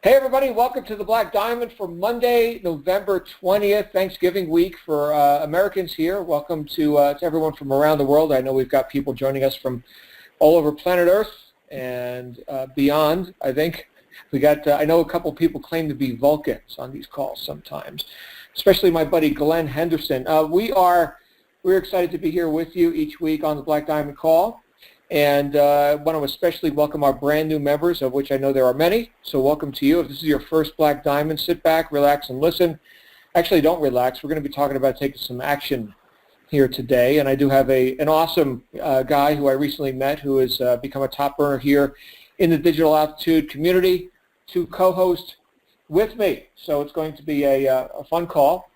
Hey everybody, welcome to the Black Diamond for Monday, November 20th, Thanksgiving week for Americans here. Welcome to everyone from around the world. I know we've got people joining us from all over planet Earth and beyond, I think. We got, I know a couple people claim to be Vulcans on these calls sometimes, especially my buddy Glenn Henderson. We're excited to be here with you each week on the Black Diamond call. And I want to especially welcome our brand new members, of which I know there are many. So welcome to you. If this is your first Black Diamond, sit back, relax, and listen. Actually, don't relax. We're going to be talking about taking some action here today. And I do have an awesome guy who I recently met who has become a top earner here in the Digital Altitude community to co-host with me. So it's going to be a fun call.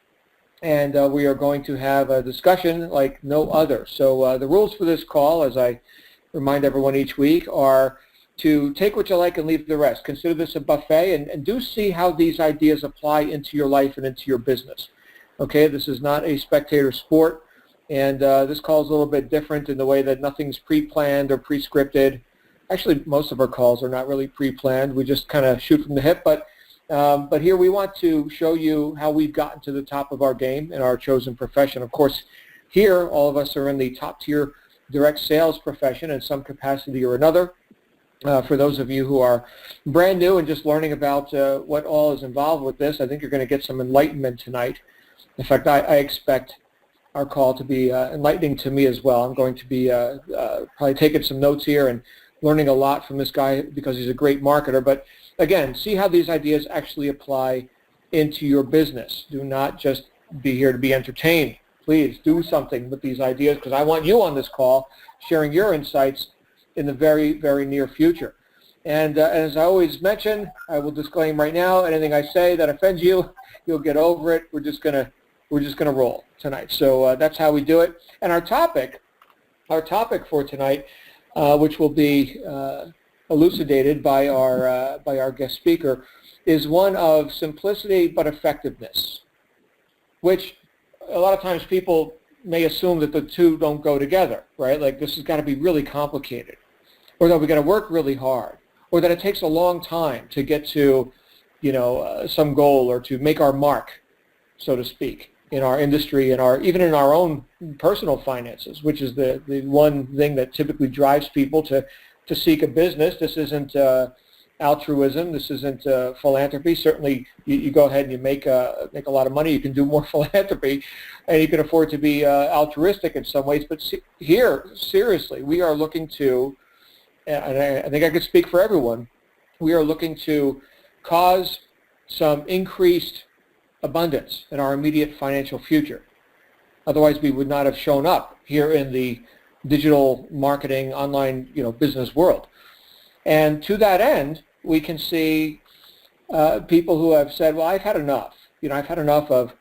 And we are going to have a discussion like no other. So the rules for this call, as I remind everyone each week, are to take what you like and leave the rest. Consider this a buffet and do see how these ideas apply into your life and into your business. Okay, this is not a spectator sport, and this call is a little bit different in the way that nothing's pre-planned or pre-scripted. Actually, most of our calls are not really pre-planned. We just kind of shoot from the hip, but here we want to show you how we've gotten to the top of our game in our chosen profession. Of course, here all of us are in the top tier direct sales profession in some capacity or another. For those of you who are brand new and just learning about what all is involved with this, I think you're going to get some enlightenment tonight. In fact, I expect our call to be enlightening to me as well. I'm going to be probably taking some notes here and learning a lot from this guy because he's a great marketer. But again, see how these ideas actually apply into your business. Do not just be here to be entertained. Please do something with these ideas because I want you on this call sharing your insights in the very, very near future. And as I always mention, I will disclaim right now, anything I say that offends you, you'll get over it. We're just gonna roll tonight. So that's how we do it. And our topic for tonight, which will be elucidated by our guest speaker, is one of simplicity but effectiveness, which a lot of times people may assume that the two don't go together, right? Like this has got to be really complicated, or that we got to work really hard, or that it takes a long time to get to, some goal or to make our mark, so to speak, in our industry and even in our own personal finances, which is the one thing that typically drives people to seek a business. This isn't altruism. This isn't philanthropy. Certainly, you go ahead and you make a lot of money. You can do more philanthropy, and you can afford to be altruistic in some ways. But here, seriously, we are looking to, and I think I could speak for everyone, we are looking to cause some increased abundance in our immediate financial future. Otherwise, we would not have shown up here in the digital marketing, online, business world. And to that end, we can see people who have said, well, I've had enough. I've had enough of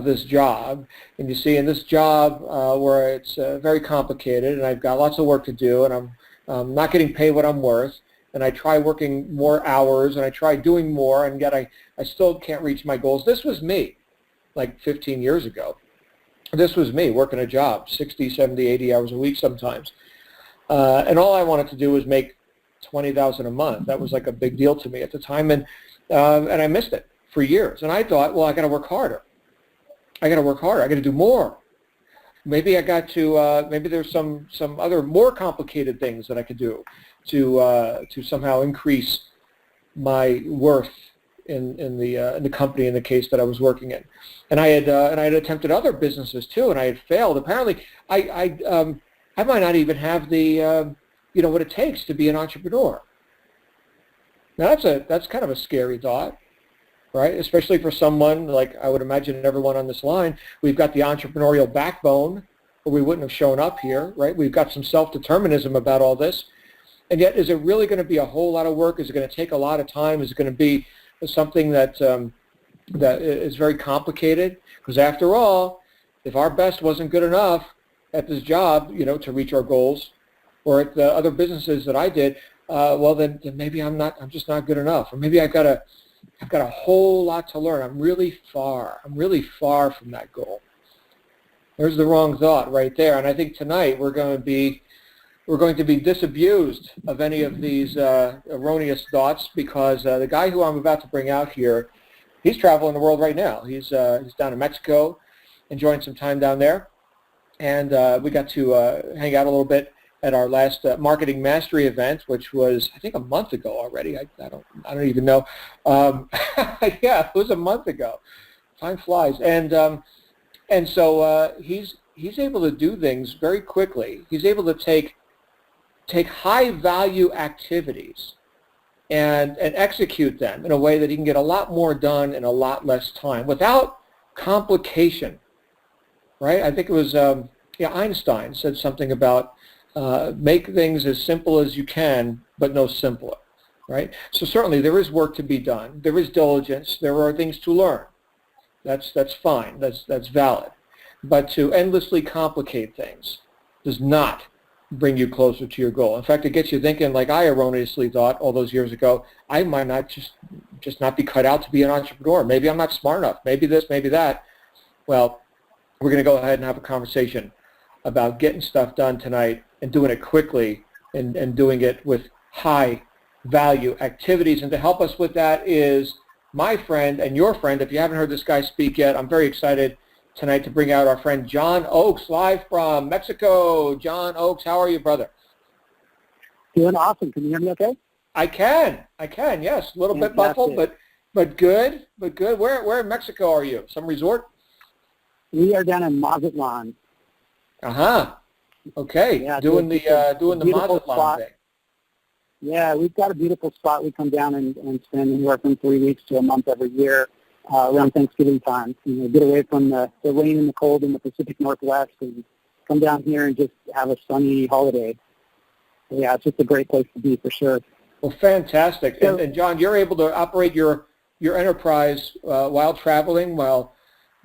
this job. And you see in this job where it's very complicated and I've got lots of work to do and I'm not getting paid what I'm worth, and I try working more hours and I try doing more, and yet I still can't reach my goals. This was me like 15 years ago. This was me working a job, 60, 70, 80 hours a week sometimes. And all I wanted to do was make $20,000 a month. That was like a big deal to me at the time, and I missed it for years. And I thought, well, I got to work harder. I got to do more. Maybe I got to. Maybe there's some other more complicated things that I could do to somehow increase my worth in the company, in the case that I was working in. And I had attempted other businesses too, and I had failed. Apparently, I might not even have the what it takes to be an entrepreneur. Now that's kind of a scary thought, right? Especially for someone like I would imagine everyone on this line. We've got the entrepreneurial backbone, or we wouldn't have shown up here, right? We've got some self-determinism about all this. And yet, is it really going to be a whole lot of work? Is it going to take a lot of time? Is it going to be something that is very complicated? Because after all, if our best wasn't good enough at this job, to reach our goals, or at the other businesses that I did, well then maybe I'm just not good enough, or maybe I've got a whole lot to learn. I'm really far from that goal. There's the wrong thought right there. And I think tonight we're going to be we're going to be disabused of any of these erroneous thoughts because the guy who I'm about to bring out here, he's traveling the world right now. He's down in Mexico, enjoying some time down there, and we got to hang out a little bit at our last Marketing Mastery event, which was I think a month ago already. I don't even know. Yeah, it was a month ago. Time flies, and so he's able to do things very quickly. He's able to take high value activities and execute them in a way that he can get a lot more done in a lot less time without complication, right? I think it was Einstein said something about make things as simple as you can, but no simpler, right? So certainly there is work to be done. There is diligence. There are things to learn. That's fine. That's valid. But to endlessly complicate things does not bring you closer to your goal. In fact, it gets you thinking, like I erroneously thought all those years ago, I might not just not be cut out to be an entrepreneur. Maybe I'm not smart enough. Maybe this, maybe that. Well, we're going to go ahead and have a conversation about getting stuff done tonight and doing it quickly and doing it with high value activities. And to help us with that is my friend and your friend. If you haven't heard this guy speak yet, I'm very excited tonight to bring out our friend John Ochs, live from Mexico. John Ochs, how are you, brother? Doing awesome. Can you hear me okay? I can, yes. A little bit muffled, but good. Where in Mexico are you? Some resort? We are down in Mazatlan. Okay. Yeah, doing the Mazatlan thing. Yeah, we've got a beautiful spot. We come down and spend anywhere from 3 weeks to a month every year around Thanksgiving time. Get away from the rain and the cold in the Pacific Northwest and come down here and just have a sunny holiday. So, yeah, it's just a great place to be for sure. Well, fantastic. So, and John, you're able to operate your enterprise while traveling, while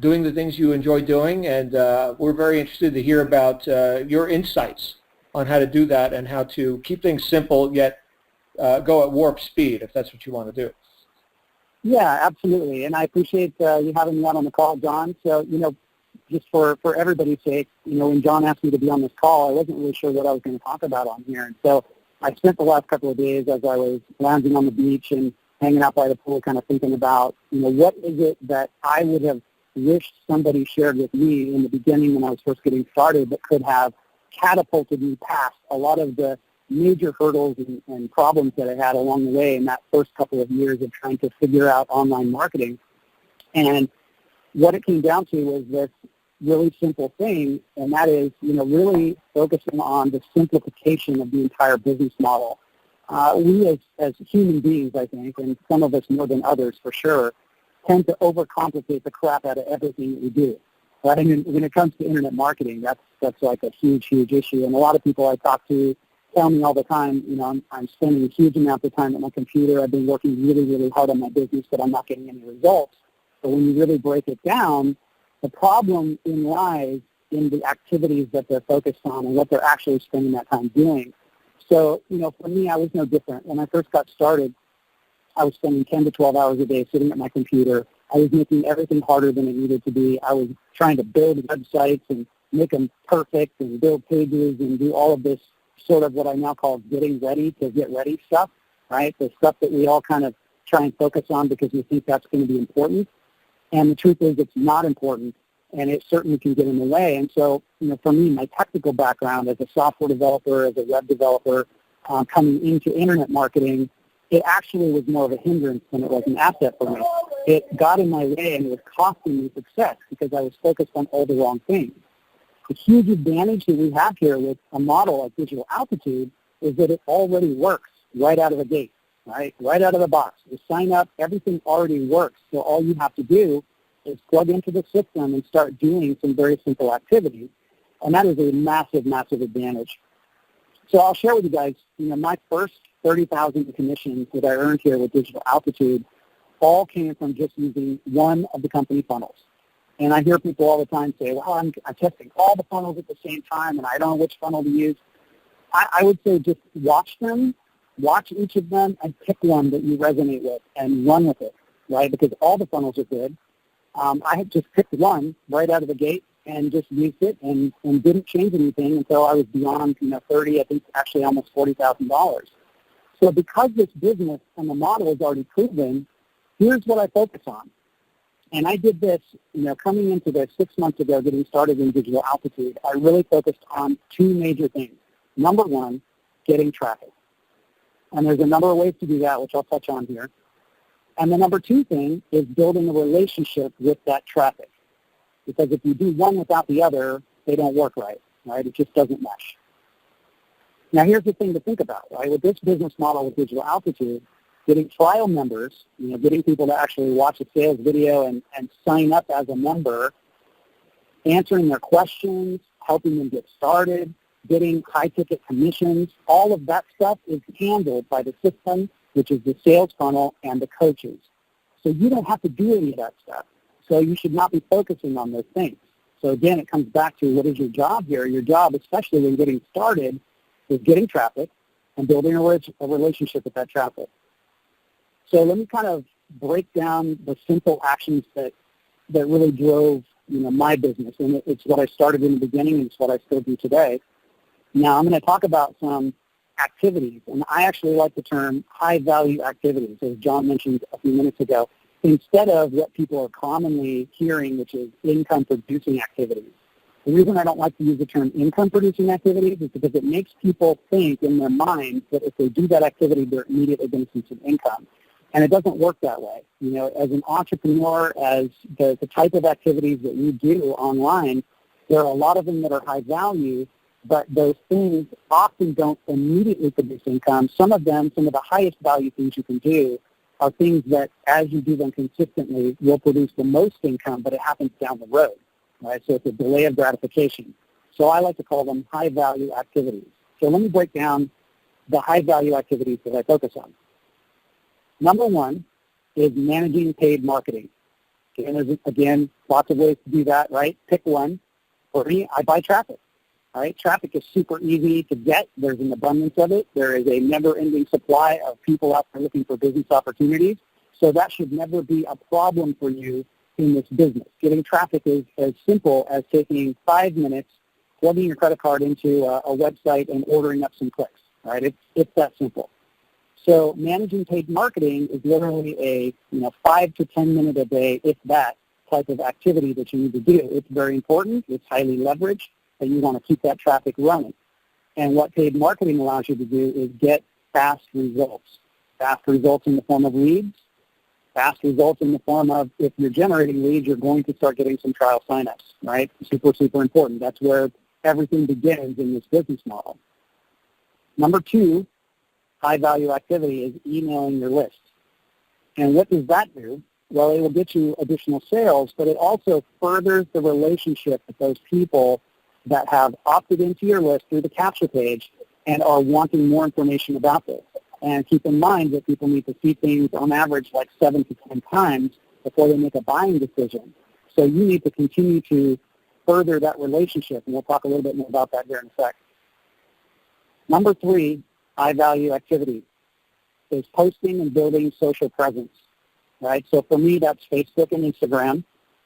doing the things you enjoy doing, and we're very interested to hear about your insights on how to do that and how to keep things simple yet go at warp speed, if that's what you want to do. Yeah, absolutely, and I appreciate you having me out on the call, John. So, just for everybody's sake, when John asked me to be on this call, I wasn't really sure what I was going to talk about on here, and so I spent the last couple of days as I was lounging on the beach and hanging out by the pool kind of thinking about, what is it that I would have wished somebody shared with me in the beginning when I was first getting started that could have catapulted me past a lot of the major hurdles and problems that I had along the way in that first couple of years of trying to figure out online marketing. And what it came down to was this really simple thing, and that is, really focusing on the simplification of the entire business model. We as human beings, I think, and some of us more than others for sure, tend to overcomplicate the crap out of everything that we do. Right? I mean, when it comes to internet marketing, that's like a huge issue. And a lot of people I talk to tell me all the time, I'm spending a huge amount of time at my computer. I've been working really, really hard on my business, but I'm not getting any results. But when you really break it down, the problem lies in the activities that they're focused on and what they're actually spending that time doing. So, for me, I was no different. When I first got started, I was spending 10 to 12 hours a day sitting at my computer. I was making everything harder than it needed to be. I was trying to build websites and make them perfect and build pages and do all of this sort of what I now call getting ready to get ready stuff, right? The stuff that we all kind of try and focus on because we think that's going to be important. And the truth is it's not important, and it certainly can get in the way. And so, for me, my technical background as a software developer, as a web developer, coming into internet marketing, it actually was more of a hindrance than it was an asset for me. It got in my way, and it was costing me success because I was focused on all the wrong things. The huge advantage that we have here with a model like Digital Altitude is that it already works right out of the gate, right out of the box. You sign up, everything already works. So all you have to do is plug into the system and start doing some very simple activities. And that is a massive, massive advantage. So I'll share with you guys, my first 30,000 commissions that I earned here with Digital Altitude all came from just using one of the company funnels. And I hear people all the time say, well, I'm testing all the funnels at the same time, and I don't know which funnel to use. I would say just watch them, watch each of them, and pick one that you resonate with and run with it, right? Because all the funnels are good. I had just picked one right out of the gate, and just used it and didn't change anything until I was beyond, 30, I think actually almost $40,000. So because this business and the model is already proven, here's what I focus on. And I did this, coming into this 6 months ago, getting started in Digital Altitude. I really focused on two major things. Number one, getting traffic. And there's a number of ways to do that, which I'll touch on here. And the number two thing is building a relationship with that traffic. Because if you do one without the other, they don't work right? It just doesn't mesh. Now, here's the thing to think about, right? With this business model with Digital Altitude, getting trial members, getting people to actually watch a sales video and sign up as a member, answering their questions, helping them get started, getting high-ticket commissions, all of that stuff is handled by the system, which is the sales funnel and the coaches. So you don't have to do any of that stuff. So you should not be focusing on those things. So again, it comes back to what is your job here? Your job, especially when getting started, is getting traffic and building a relationship with that traffic. So let me kind of break down the simple actions that really drove my business, and it's what I started in the beginning, and it's what I still do today. Now I'm going to talk about some activities, and I actually like the term high-value activities, as John mentioned a few minutes ago, instead of what people are commonly hearing, which is income-producing activities. The reason I don't like to use the term income-producing activities is because it makes people think in their mind that if they do that activity, they're immediately going to see some income. And it doesn't work that way. As an entrepreneur, as the type of activities that we do online, there are a lot of them that are high value, but those things often don't immediately produce income. Some of the highest value things you can do are things that, as you do them consistently, will produce the most income, but it happens down the road. Right? So it's a delay of gratification. So I like to call them high-value activities. So let me break down the high-value activities that I focus on. Number one is managing paid marketing. And there's, again, lots of ways to do that, right? Pick one. For me, I buy traffic. Right? Traffic is super easy to get. There's an abundance of it. There is a never-ending supply of people out there looking for business opportunities. So that should never be a problem for you in this business. Getting traffic is as simple as taking 5 minutes, plugging your credit card into a website and ordering up some clicks, right? It's that simple. So managing paid marketing is literally a 5 to 10 minute a day, if that, type of activity that you need to do. It's very important. It's highly leveraged, and you want to keep that traffic running. And what paid marketing allows you to do is get fast results. Fast results in the form of leads. Fast results in the form of, if you're generating leads, you're going to start getting some trial signups, right? Super, super important. That's where everything begins in this business model. Number two, high-value activity is emailing your list. And what does that do? Well, it will get you additional sales, but it also furthers the relationship with those people that have opted into your list through the capture page and are wanting more information about this. And keep in mind that people need to see things on average like 7 to 10 times before they make a buying decision. So you need to continue to further that relationship, and we'll talk a little bit more about that here in a sec. Number three, high-value activity is posting and building social presence, right? So for me, that's Facebook and Instagram.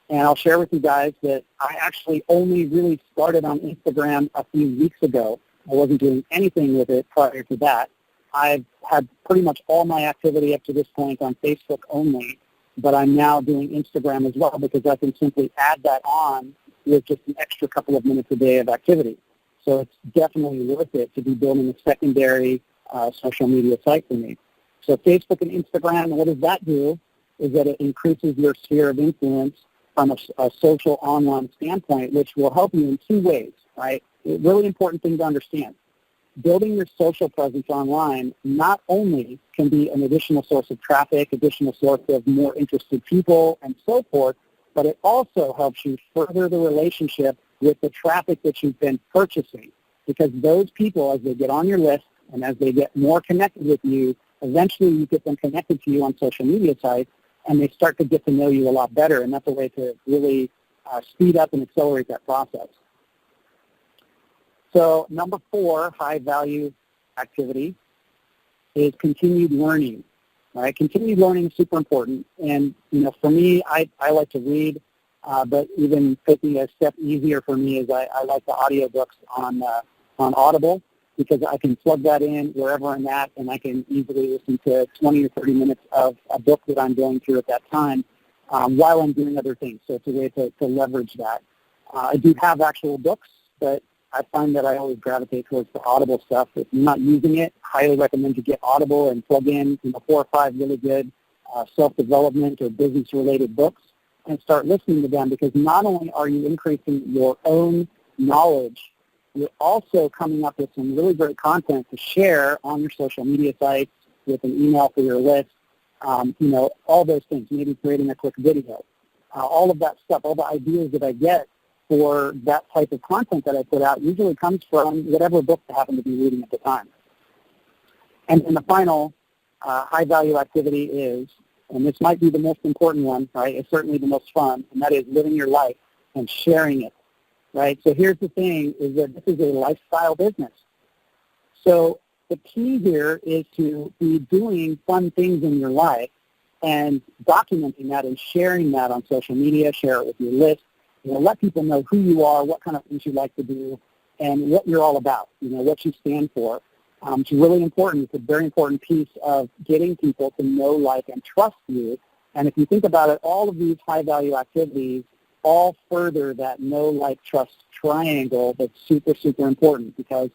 And I'll share with you guys that I actually only really started on Instagram a few weeks ago. I wasn't doing anything with it prior to that. I've had pretty much all my activity up to this point on Facebook only, but I'm now doing Instagram as well because I can simply add that on with just an extra couple of minutes a day of activity. So it's definitely worth it to be building a secondary social media site for me. So Facebook and Instagram, what does that do is that it increases your sphere of influence from a social online standpoint, which will help you in two ways, right? A really important thing to understand. Building your social presence online not only can be an additional source of traffic, additional source of more interested people, and so forth, but it also helps you further the relationship with the traffic that you've been purchasing. Because those people, as they get on your list and as they get more connected with you, eventually you get them connected to you on social media sites, and they start to get to know you a lot better, and that's a way to really speed up and accelerate that process. So number four, high-value activity is continued learning. Right? Continued learning is super important. And, for me, I like to read. But even taking a step easier for me is I like the audiobooks on Audible, because I can plug that in wherever I'm at, and I can easily listen to 20 or 30 minutes of a book that I'm going through at that time while I'm doing other things. So it's a way to leverage that. I do have actual books, but I find that I always gravitate towards the Audible stuff. If you're not using it, highly recommend you get Audible and plug in 4 or 5 really good self-development or business-related books and start listening to them, because not only are you increasing your own knowledge, you're also coming up with some really great content to share on your social media sites, with an email for your list, all those things, maybe creating a quick video. All of that stuff, all the ideas that I get for that type of content that I put out usually comes from whatever book I happen to be reading at the time. And then the final high-value activity is, and this might be the most important one, right? It's certainly the most fun, and that is living your life and sharing it, right? So here's the thing, is that this is a lifestyle business. So the key here is to be doing fun things in your life and documenting that and sharing that on social media, share it with your list, let people know who you are, what kind of things you like to do, and what you're all about, what you stand for. It's really important. It's a very important piece of getting people to know, like, and trust you. And if you think about it, all of these high-value activities all further that know, like, trust triangle that's super, super important, because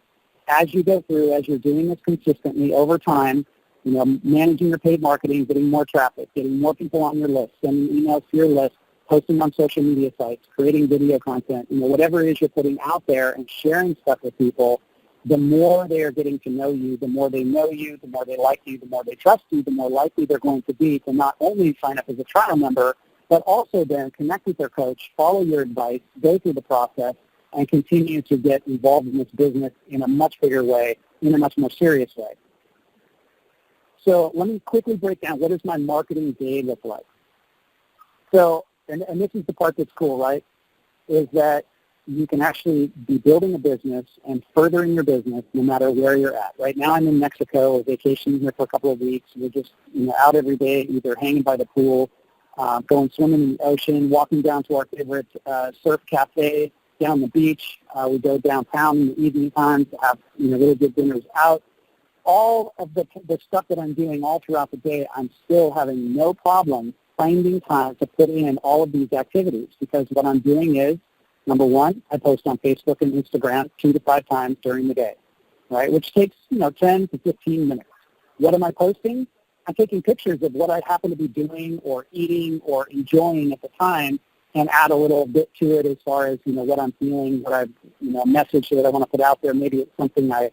as you go through, as you're doing this consistently over time, managing your paid marketing, getting more traffic, getting more people on your list, sending emails to your list, posting on social media sites, creating video content, whatever it is you're putting out there and sharing stuff with people, the more they are getting to know you, the more they know you, the more they like you, the more they trust you, the more likely they're going to be to not only sign up as a trial member, but also then connect with their coach, follow your advice, go through the process, and continue to get involved in this business in a much bigger way, in a much more serious way. So let me quickly break down, what does my marketing day look like? So, and this is the part that's cool, right, is that you can actually be building a business and furthering your business no matter where you're at. Right now I'm in Mexico, vacationing here for a couple of weeks. We're just out every day, either hanging by the pool, going swimming in the ocean, walking down to our favorite surf cafe down the beach. We go downtown in the evening times to have really good dinners out. All of the stuff that I'm doing all throughout the day, I'm still having no problem finding time to put in all of these activities, because what I'm doing is, number one, I post on Facebook and Instagram 2 to 5 times during the day, right, which takes 10 to 15 minutes. What am I posting? I'm taking pictures of what I happen to be doing or eating or enjoying at the time, and add a little bit to it as far as what I'm feeling, what I've a message that I want to put out there. Maybe it's something I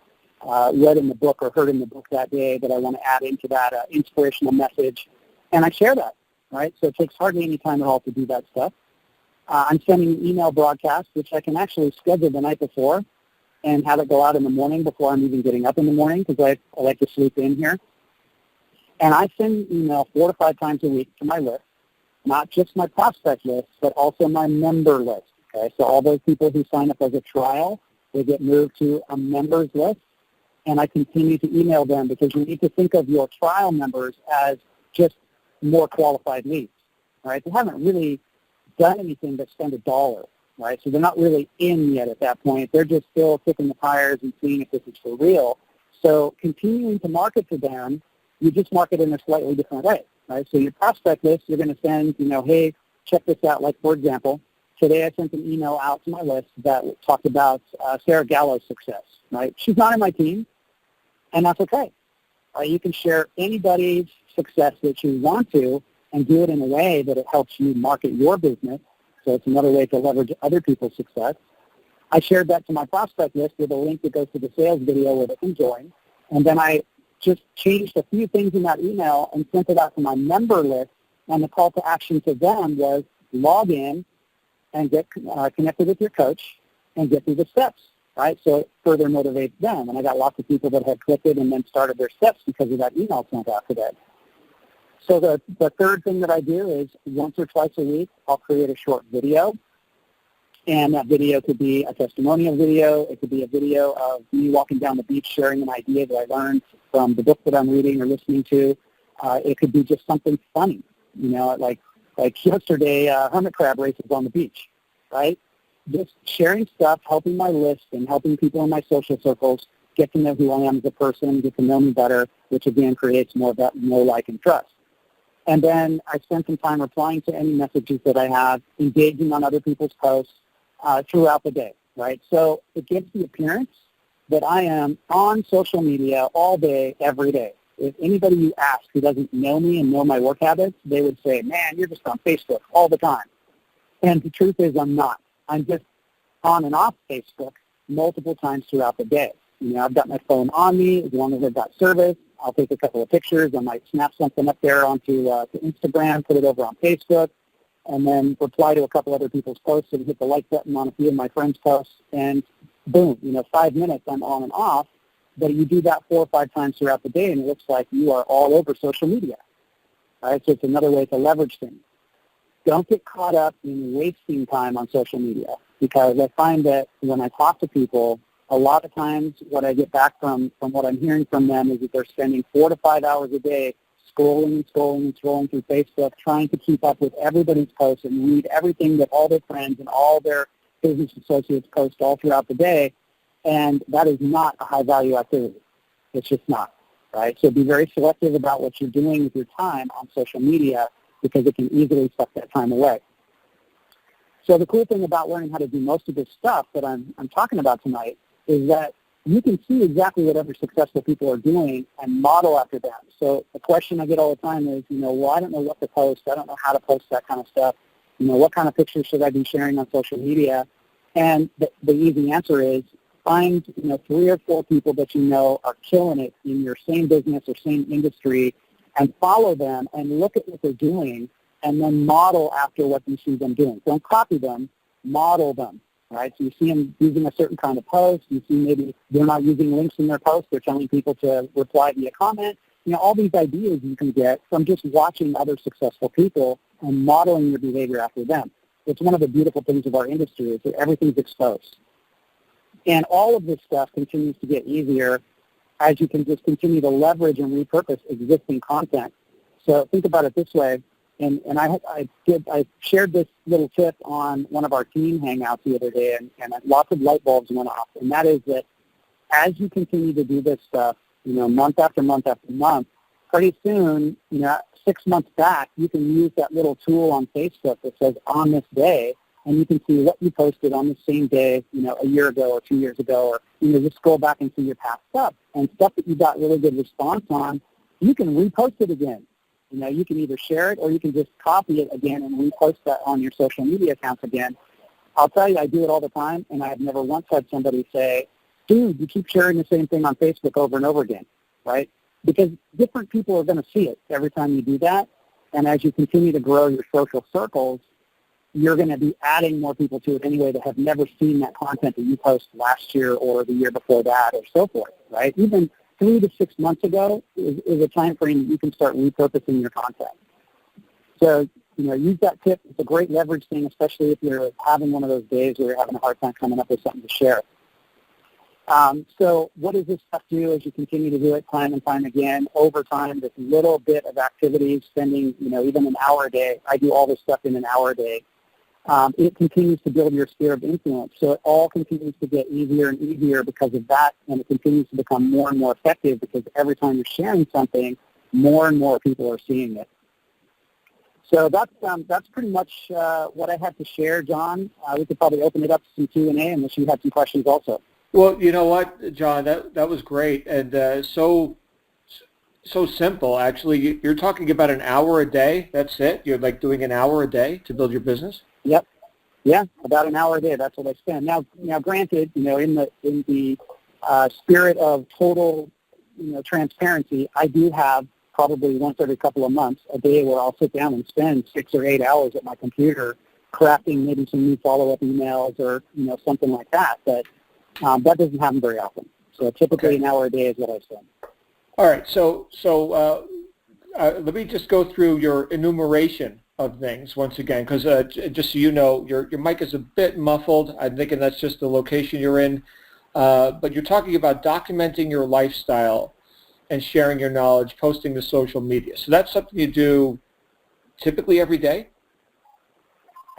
read in the book or heard in the book that day that I want to add into that inspirational message, and I share that. Right, so it takes hardly any time at all to do that stuff. I'm sending email broadcasts, which I can actually schedule the night before and have it go out in the morning before I'm even getting up in the morning, because I like to sleep in here. And I send email 4 to 5 times a week to my list, not just my prospect list, but also my member list. Okay, so all those people who sign up as a trial, they get moved to a members list, and I continue to email them, because you need to think of your trial members as just more qualified leads, right? They haven't really done anything but spend $1, right? So they're not really in yet at that point. They're just still kicking the tires and seeing if this is for real. So continuing to market to them, you just market in a slightly different way, right? So your prospect list, you're going to send, hey, check this out. Like, for example, today I sent an email out to my list that talked about Sarah Gallo's success, right? She's not in my team, and that's okay. You can share anybody's success that you want to, and do it in a way that it helps you market your business. So it's another way to leverage other people's success. I shared that to my prospect list with a link that goes to the sales video where they can join. And then I just changed a few things in that email and sent it out to my member list. And the call to action to them was log in and get connected with your coach and get through the steps. Right, so it further motivates them. And I got lots of people that had clicked it and then started their steps because of that email sent out today. So the third thing that I do is once or twice a week, I'll create a short video. And that video could be a testimonial video. It could be a video of me walking down the beach sharing an idea that I learned from the book that I'm reading or listening to. It could be just something funny, like Like yesterday, hermit crab races on the beach, right? Just sharing stuff, helping my list and helping people in my social circles get to know who I am as a person, get to know me better, which again creates more like and trust. And then I spend some time replying to any messages that I have, engaging on other people's posts throughout the day, right? So it gives the appearance that I am on social media all day, every day. If anybody you ask who doesn't know me and know my work habits, they would say, man, you're just on Facebook all the time. And the truth is I'm not. I'm just on and off Facebook multiple times throughout the day. You know, I've got my phone on me as long as I've got service. I'll take a couple of pictures. I might snap something up there onto to Instagram, put it over on Facebook, and then reply to a couple other people's posts and hit the like button on a few of my friends' posts. And boom, 5 minutes I'm on and off. But you do that 4 or 5 times throughout the day, and it looks like you are all over social media. All right, so it's another way to leverage things. Don't get caught up in wasting time on social media, because I find that when I talk to people, a lot of times what I get back from what I'm hearing from them is that they're spending 4 to 5 hours a day scrolling through Facebook, trying to keep up with everybody's posts and read everything that all their friends and all their business associates post all throughout the day, and that is not a high-value activity. It's just not, right? So be very selective about what you're doing with your time on social media, because it can easily suck that time away. So the cool thing about learning how to do most of this stuff that I'm talking about tonight is that you can see exactly what other successful people are doing and model after them. So the question I get all the time is, well, I don't know what to post. I don't know how to post that kind of stuff. What kind of pictures should I be sharing on social media? And the easy answer is find, 3 or 4 people that you know are killing it in your same business or same industry, and follow them and look at what they're doing and then model after what you see them doing. Don't copy them, model them, right? So you see them using a certain kind of post. You see maybe they're not using links in their post. They're telling people to reply via comment. All these ideas you can get from just watching other successful people and modeling your behavior after them. It's one of the beautiful things of our industry is that everything's exposed. And all of this stuff continues to get easier as you can just continue to leverage and repurpose existing content. So think about it this way, and I shared this little tip on one of our team hangouts the other day, and lots of light bulbs went off, and that is that as you continue to do this stuff, month after month after month, pretty soon, 6 months back, you can use that little tool on Facebook that says on this day, and you can see what you posted on the same day, a year ago or 2 years ago, or, just scroll back and see your past stuff. And stuff that you got really good response on, you can repost it again. You can either share it or you can just copy it again and repost that on your social media accounts again. I'll tell you, I do it all the time, and I've never once had somebody say, dude, you keep sharing the same thing on Facebook over and over again, right? Because different people are going to see it every time you do that. And as you continue to grow your social circles, you're going to be adding more people to it anyway that have never seen that content that you post last year or the year before that or so forth, right? Even 3 to 6 months ago is a time frame that you can start repurposing your content. So, use that tip. It's a great leverage thing, especially if you're having one of those days where you're having a hard time coming up with something to share. So what does this stuff do as you continue to do it time and time again? Over time, this little bit of activity, spending, even an hour a day. I do all this stuff in an hour a day. It continues to build your sphere of influence. So it all continues to get easier and easier because of that, and it continues to become more and more effective because every time you're sharing something, more and more people are seeing it. So that's pretty much what I had to share, John. We could probably open it up to some Q&A unless you had some questions also. Well, you know what, John, that was great, and so simple, actually. You're talking about an hour a day, that's it? You're like doing an hour a day to build your business? Yep. Yeah, about an hour a day. That's what I spend. Now, granted, in the spirit of total, transparency, I do have probably once every couple of months a day where I'll sit down and spend 6 or 8 hours at my computer crafting maybe some new follow-up emails or something like that. But that doesn't happen very often. So typically an hour a day is what I spend. All right. So let me just go through your enumeration of things once again, because just so you know, your mic is a bit muffled. I'm thinking that's just the location you're in. But you're talking about documenting your lifestyle and sharing your knowledge, posting to social media. So that's something you do typically every day?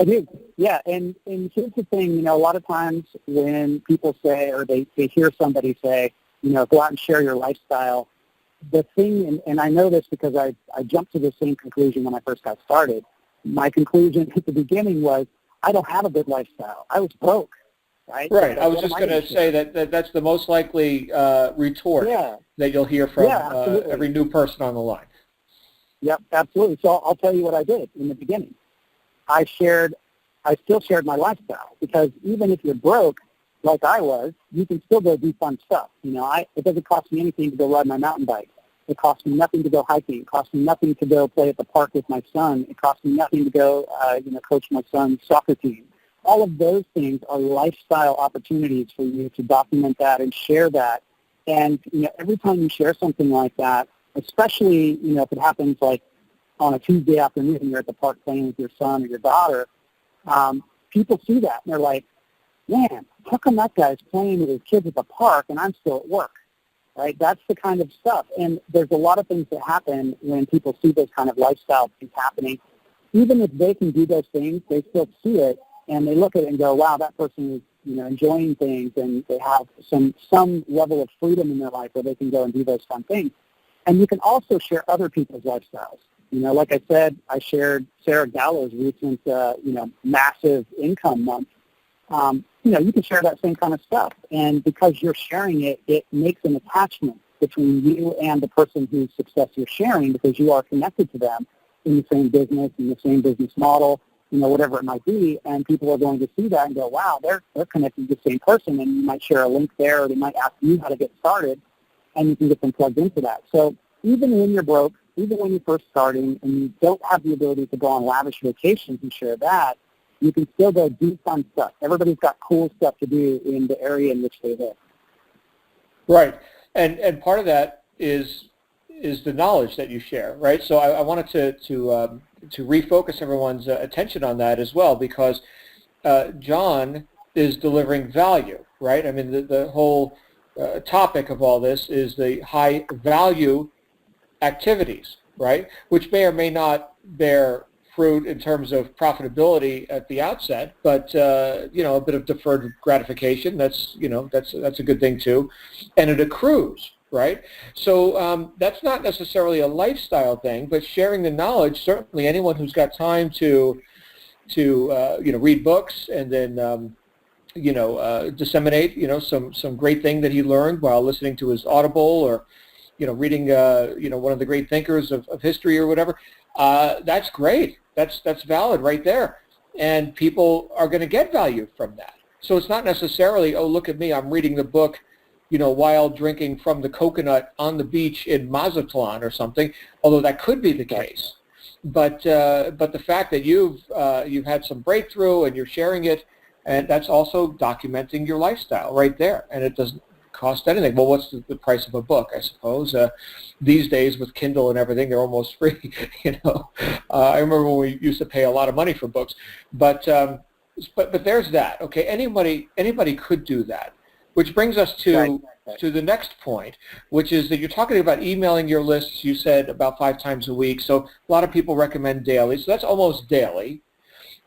I do. Yeah, and here's the thing, a lot of times when people say, or they hear somebody say, go out and share your lifestyle, the thing, and I know this because I jumped to the same conclusion when I first got started. My conclusion at the beginning was, I don't have a good lifestyle. I was broke, right? Right. So I was just going to say that's the most likely retort that you'll hear from every new person on the line. Yep, absolutely. So I'll tell you what I did in the beginning. I still shared my lifestyle, because even if you're broke, like I was, you can still go do fun stuff. It doesn't cost me anything to go ride my mountain bike. It costs me nothing to go hiking. It costs me nothing to go play at the park with my son. It costs me nothing to go, coach my son's soccer team. All of those things are lifestyle opportunities for you to document that and share that. And, every time you share something like that, especially, if it happens like on a Tuesday afternoon and you're at the park playing with your son or your daughter, people see that and they're like, man, how come that guy's playing with his kids at the park and I'm still at work, right? That's the kind of stuff. And there's a lot of things that happen when people see those kind of lifestyle things happening. Even if they can do those things, they still see it and they look at it and go, wow, that person is, enjoying things, and they have some level of freedom in their life where they can go and do those fun things. And you can also share other people's lifestyles. Like I said, I shared Sarah Gallo's recent, massive income month. You can share that same kind of stuff. And because you're sharing it, it makes an attachment between you and the person whose success you're sharing, because you are connected to them in the same business, in the same business model, whatever it might be. And people are going to see that and go, wow, they're connected to the same person. And you might share a link there, or they might ask you how to get started, and you can get them plugged into that. So even when you're broke, even when you're first starting and you don't have the ability to go on lavish vacations and share that, you can still go do fun stuff. Everybody's got cool stuff to do in the area in which they live. Right. And part of that is the knowledge that you share, right? So I wanted to refocus everyone's attention on that as well, because John is delivering value, right? I mean, the whole topic of all this is the high value activities, right? Which may or may not bear fruit in terms of profitability at the outset, but a bit of deferred gratification. That's a good thing too, and it accrues, right? So that's not necessarily a lifestyle thing, but sharing the knowledge. Certainly, anyone who's got time to read books and then disseminate some great thing that he learned while listening to his Audible, or reading one of the great thinkers of history or whatever. That's great. That's valid right there. And people are going to get value from that. So it's not necessarily, oh, look at me, I'm reading the book, while drinking from the coconut on the beach in Mazatlan or something, although that could be the case. But the fact that you've had some breakthrough and you're sharing it, and that's also documenting your lifestyle right there. And it doesn't cost anything. Well, what's the price of a book, I suppose? These days with Kindle and everything, they're almost free. I remember when we used to pay a lot of money for books, but there's that. Okay, anybody could do that, which brings us to the next point, which is that you're talking about emailing your lists. You said about 5 times a week, so a lot of people recommend daily. So that's almost daily,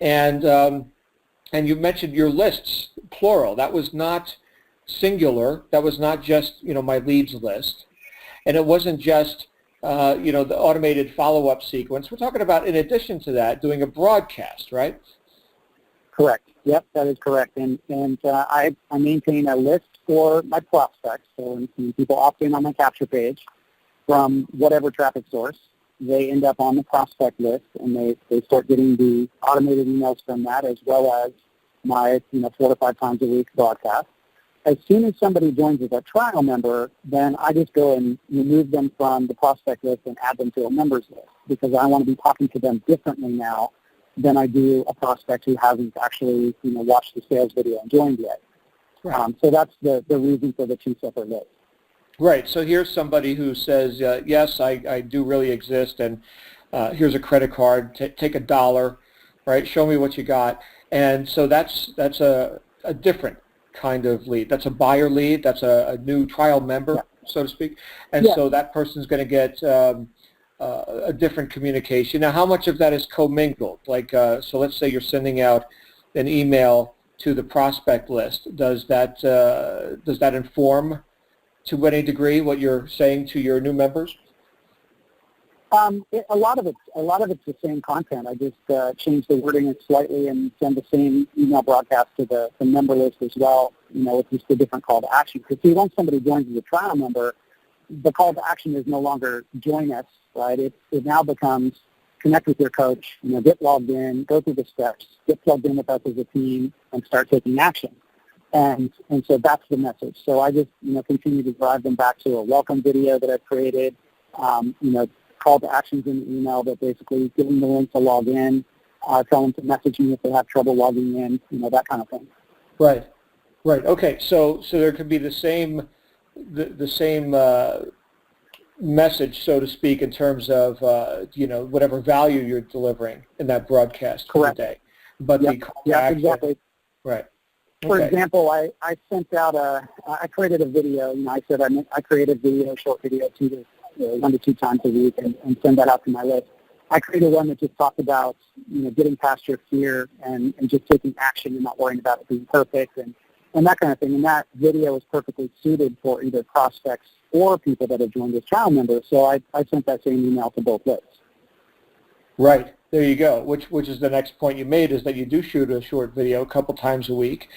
and you mentioned your lists, plural. That was not singular. That was not just my leads list, and it wasn't just the automated follow-up sequence. We're talking about, in addition to that, doing a broadcast, right? Correct. Yep, that is correct. And I maintain a list for my prospects. So when people opt in on my capture page from whatever traffic source, they end up on the prospect list, and they start getting the automated emails from that, as well as my 4 to 5 times a week broadcast. As soon as somebody joins as a trial member, then I just go and remove them from the prospect list and add them to a members list, because I want to be talking to them differently now than I do a prospect who hasn't actually watched the sales video and joined yet. Right. So that's the reason for the 2 separate lists. Right. So here's somebody who says, yes, I do really exist, and here's a credit card. Take $1, right? Show me what you got. And so that's a different kind of lead. That's a buyer lead. That's a new trial member, so to speak. And so that person's going to get a different communication. Now, how much of that is commingled? Like, so let's say you're sending out an email to the prospect list. Does that inform to any degree what you're saying to your new members? A lot of it's the same content. I just change the wording slightly and send the same email broadcast to the member list as well. With just a different call to action. Because see, once somebody joins as a trial member, the call to action is no longer join us, right? It now becomes connect with your coach, get logged in, go through the steps, get plugged in with us as a team, and start taking action. And so that's the message. So I just continue to drive them back to a welcome video that I've created. Call to actions in the email that basically give them the link to log in, tell them to message me if they have trouble logging in, that kind of thing. Right. Okay. So there could be the same message, so to speak, in terms of whatever value you're delivering in that broadcast today. But the call to action, exactly. Right. For example, I sent out I created a video. I said I create a video, short video, 1 to 2 times a week, and send that out to my list. I created one that just talked about getting past your fear and just taking action and not worrying about it being perfect and that kind of thing. And that video is perfectly suited for either prospects or people that have joined as trial members. So I sent that same email to both lists. Right. There you go. Which is the next point you made, is that you do shoot a short video a couple times a week.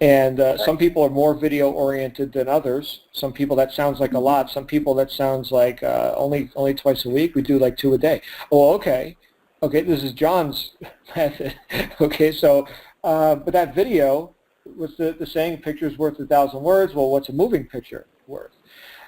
And some people are more video oriented than others. Some people that sounds like a lot. Some people that sounds like only twice a week. We do like 2 a day. Oh, okay. This is John's method. Okay, so but that video was the saying, picture's worth 1,000 words. Well, what's a moving picture worth?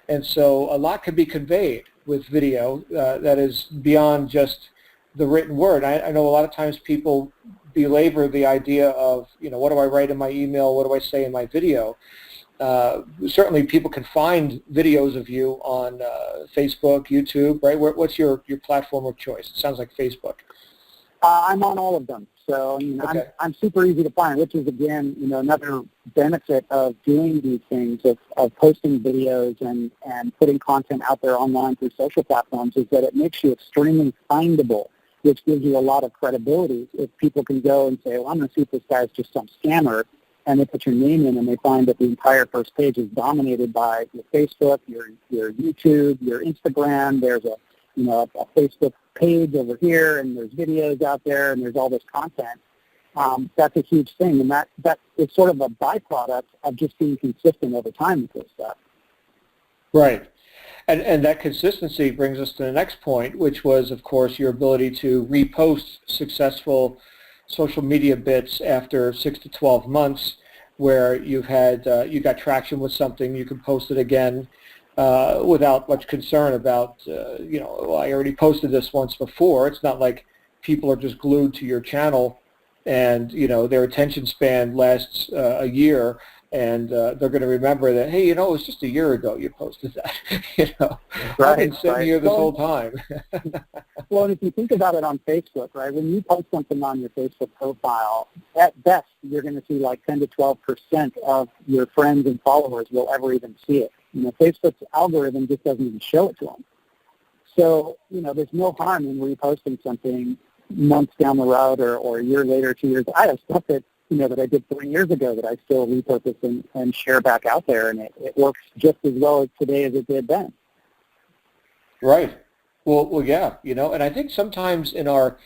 And so a lot can be conveyed with video that is beyond just the written word. I know a lot of times people belabor the idea of, what do I write in my email? What do I say in my video? Certainly people can find videos of you on Facebook, YouTube, right? What's your platform of choice? It sounds like Facebook. I'm on all of them. So I'm super easy to find, which is, again, another benefit of doing these things, of posting videos and putting content out there online through social platforms, is that it makes you extremely findable, which gives you a lot of credibility. If people can go and say, well, I'm going to see if this guy is just some scammer, and they put your name in and they find that the entire first page is dominated by your Facebook, your YouTube, your Instagram. There's a Facebook page over here, and there's videos out there, and there's all this content. That's a huge thing, and that is sort of a byproduct of just being consistent over time with this stuff. Right. And that consistency brings us to the next point, which was, of course, your ability to repost successful social media bits after 6 to 12 months, where you've had you got traction with something, you can post it again without much concern about well, I already posted this once before. It's not like people are just glued to your channel and their attention span lasts a year. And they're going to remember that, hey, it was just a year ago you posted that. Right, I've been sitting here this whole time. Well, and if you think about it on Facebook, right, when you post something on your Facebook profile, at best you're going to see like 10 to 12% of your friends and followers will ever even see it. Facebook's algorithm just doesn't even show it to them. So, there's no harm in reposting something months down the road or a year later, 2 years. I have stuff that that I did 3 years ago that I still repurpose and share back out there, and it works just as well as today as it did then. Right. Well, yeah, and I think sometimes in our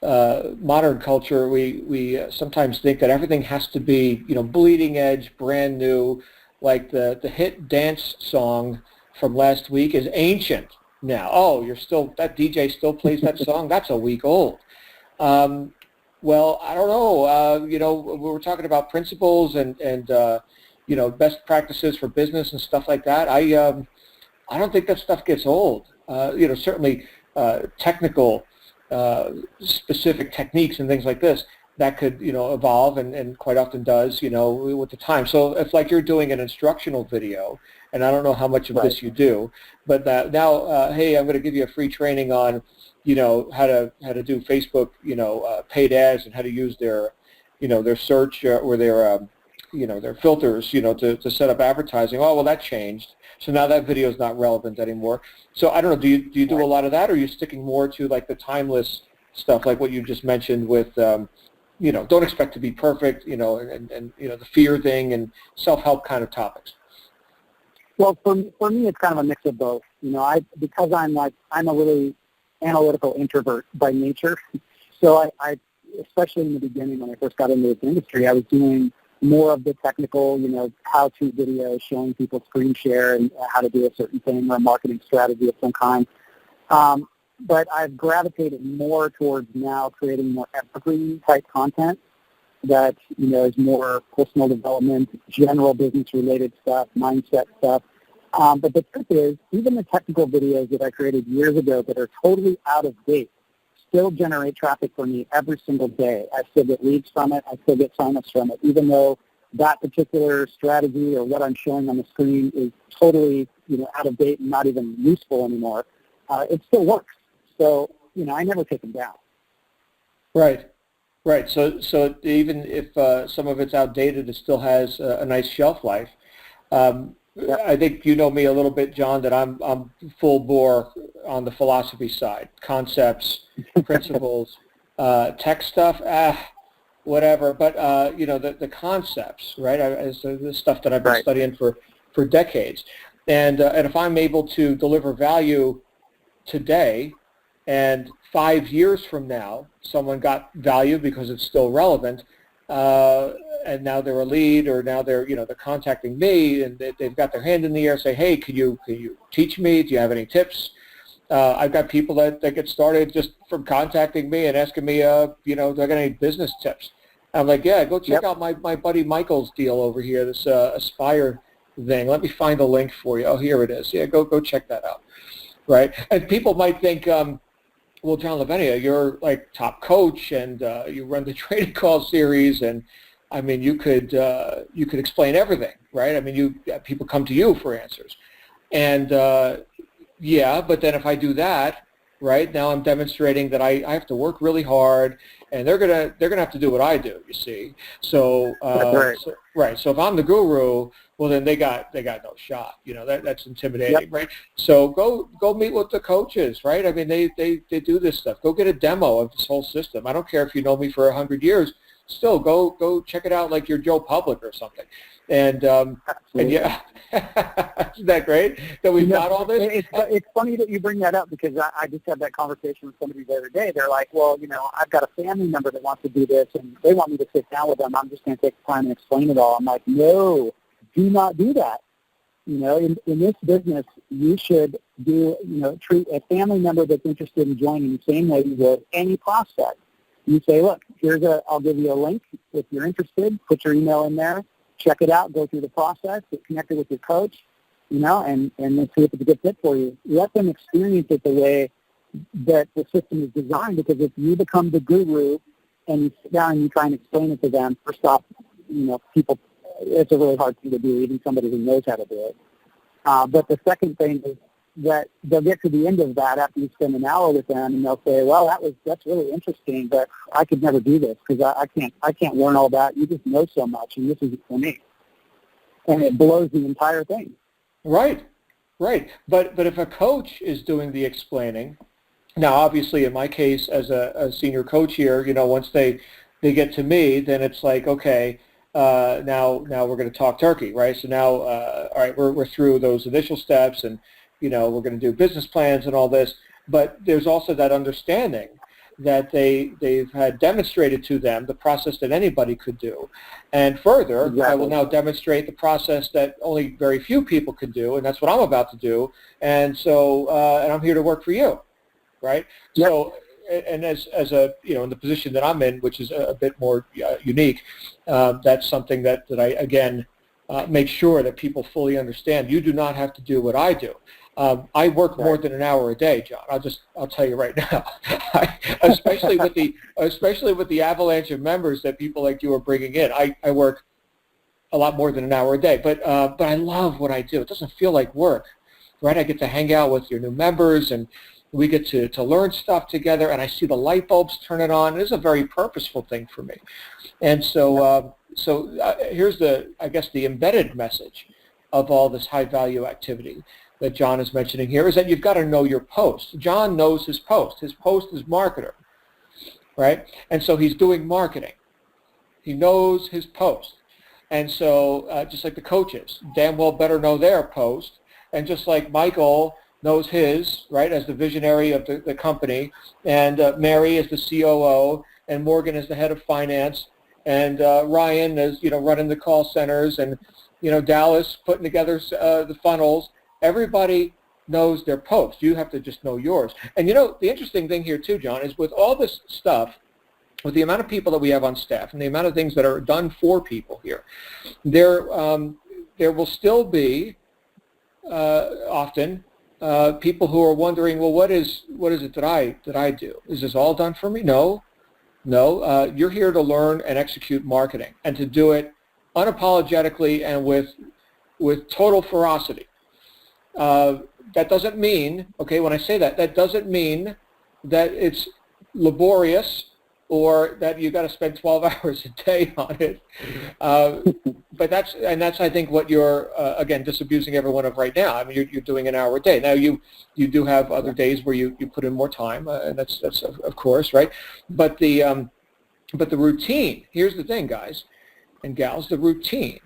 modern culture, we sometimes think that everything has to be, bleeding edge, brand new, like the hit dance song from last week is ancient now. Oh, that DJ still plays that song? That's a week old. Well, I don't know. We were talking about principles and best practices for business and stuff like that. I don't think that stuff gets old. Certainly technical, specific techniques and things like this that could evolve and quite often does with the time. So if like you're doing an instructional video, and I don't know how much of this you do, but now hey, I'm going to give you a free training on how to do Facebook, paid ads and how to use their, their search or their their filters, to set up advertising. Oh, well, that changed. So now that video is not relevant anymore. So I don't know, do you do a lot of that, or are you sticking more to like the timeless stuff, like what you just mentioned with, don't expect to be perfect, and the fear thing and self-help kind of topics? Well, for me, it's kind of a mix of both. Because I'm a really analytical introvert by nature. So I especially in the beginning when I first got into this industry, I was doing more of the technical, how-to videos showing people screen share and how to do a certain thing or a marketing strategy of some kind. But I've gravitated more towards now creating more evergreen type content that, is more personal development, general business-related stuff, mindset stuff. But the truth is, even the technical videos that I created years ago that are totally out of date still generate traffic for me every single day. I still get leads from it. I still get signups from it, even though that particular strategy or what I'm showing on the screen is totally, out of date and not even useful anymore. It still works. So, I never take them down. Right. So even if some of it's outdated, it still has a nice shelf life. I think you know me a little bit, John, that I'm full bore on the philosophy side, concepts, principles, tech stuff, whatever. But the concepts, right? Is the stuff that I've been studying for decades, and if I'm able to deliver value today, and 5 years from now, someone got value because it's still relevant. And now they're a lead, or now they're contacting me, and they've got their hand in the air, say, hey, can you teach me? Do you have any tips? I've got people that get started just from contacting me and asking me, do I got any business tips? I'm like, yeah, go check out my buddy Michael's deal over here, this Aspire thing. Let me find the link for you. Oh, here it is. Yeah, go check that out, right? And people might think, well, John Lavenia, you're like top coach, and you run the trading call series, and I mean, you could explain everything, right? I mean, people come to you for answers, and but then if I do that, right, now I'm demonstrating that I have to work really hard, and they're gonna have to do what I do. You see, so So if I'm the guru, well, then they got no shot. That's intimidating, right? So go meet with the coaches, right? I mean, they do this stuff. Go get a demo of this whole system. I don't care if you know me for 100 years. Still, go check it out like you're Joe Public or something. And yeah, isn't that great that we've got all this? It's funny that you bring that up, because I just had that conversation with somebody the other day. They're like, well, I've got a family member that wants to do this, and they want me to sit down with them. I'm just going to take the time and explain it all. I'm like, no, do not do that. In this business, you should treat a family member that's interested in joining the same way you would any prospect. You say, look, I'll give you a link if you're interested. Put your email in there. Check it out. Go through the process. Get connected with your coach, and then see if it's a good fit for you. Let them experience it the way that the system is designed, because if you become the guru and you sit down and you try and explain it to them, first off, people, it's a really hard thing to do, even somebody who knows how to do it. But the second thing is that they'll get to the end of that after you spend an hour with them, and they'll say, well, that's really interesting, but I could never do this because I can't learn all that. You just know so much, and this isn't for me. And it blows the entire thing. Right. But if a coach is doing the explaining, now obviously in my case as a senior coach here, once they get to me, then it's like, okay, now we're going to talk turkey, right? So now, all right, we're through those initial steps, and we're going to do business plans and all this, but there's also that understanding that they've had demonstrated to them the process that anybody could do. And further, exactly. I will now demonstrate the process that only very few people can do, and that's what I'm about to do. And so, and I'm here to work for you, right? Yep. So, and as a, in the position that I'm in, which is a bit more unique, that's something that I, again, make sure that people fully understand. You do not have to do what I do. I work more than an hour a day, John. I'll tell you right now, especially with the avalanche of members that people like you are bringing in. I work a lot more than an hour a day, but I love what I do. It doesn't feel like work, right? I get to hang out with your new members, and We get to learn stuff together, and I see the light bulbs turning on. It is a very purposeful thing for me. And so, here's I guess the embedded message of all this high-value activity that John is mentioning here is that you've got to know your post. John knows his post. His post is marketer, right? And so he's doing marketing. He knows his post. And so just like the coaches, damn well better know their post. And just like Michael knows his, right, as the visionary of the company, and Mary is the COO, and Morgan is the head of finance, and Ryan is, running the call centers, and, Dallas putting together the funnels. Everybody knows their post. You have to just know yours. And, the interesting thing here, too, John, is with all this stuff, with the amount of people that we have on staff and the amount of things that are done for people here, there will still be often people who are wondering, well, what is it that I do? Is this all done for me? No. You're here to learn and execute marketing, and to do it unapologetically and with total ferocity. That doesn't mean, okay, when I say that doesn't mean that it's laborious or that you've got to spend 12 hours a day on it. But that's I think what you're again disabusing everyone of right now. I mean, you're doing an hour a day. Now you do have other days where you put in more time, and that's of course, right. But the routine. Here's the thing, guys and gals. The routine